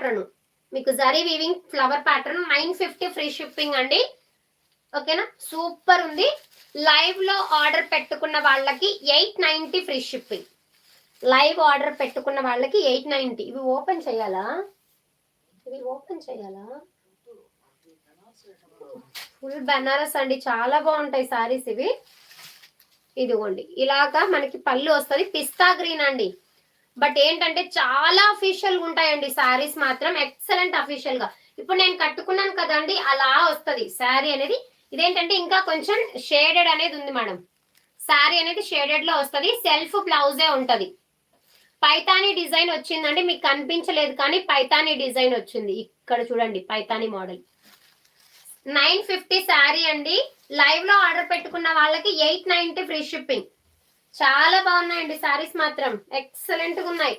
Pattern, మీకు zari weaving flower pattern, 950 free shipping అండి. ఓకేనా, సూపర్ ఉంది. లైవ్ లో ఆర్డర్ పెట్టుకున్న వాళ్ళకి 890 ఫ్రీ షిప్పింగ్. లైవ్ ఆర్డర్ పెట్టుకున్న వాళ్ళకి 890. ఇవి ఓపెన్ చేయాలా, ఫుల్ బెనారస్ అండి, చాలా బాగుంటాయి సారీస్ ఇవి. ఇదిగోండి ఇలాగా మనకి పళ్ళు వస్తుంది, పిస్తా గ్రీన్ అండి. బట్ ఏంటంటే చాలా అఫీషియల్ గా ఉంటాయండి సారీస్ మాత్రం, ఎక్సలెంట్ అఫీషియల్ గా. ఇప్పుడు నేను కట్టుకున్నాను కదండి, అలా వస్తుంది శారీ అనేది. ఇదేంటంటే ఇంకా కొంచెం షేడెడ్ అనేది ఉంది మేడం, శారీ అనేది షేడెడ్ లో వస్తుంది. సెల్ఫ్ బ్లౌజే ఉంటది. పైతానీ డిజైన్ వచ్చిందండి, మీకు కనిపించలేదు కానీ పైతానీ డిజైన్ వచ్చింది. ఇక్కడ చూడండి పైతానీ మోడల్. 950 శారీ అండి. లైవ్ లో ఆర్డర్ పెట్టుకున్న వాళ్ళకి 890 ఫ్రీ షిప్పింగ్. చాలా బాగున్నాయండి శారీస్ మాత్రం, ఎక్సలెంట్ గా ఉన్నాయి.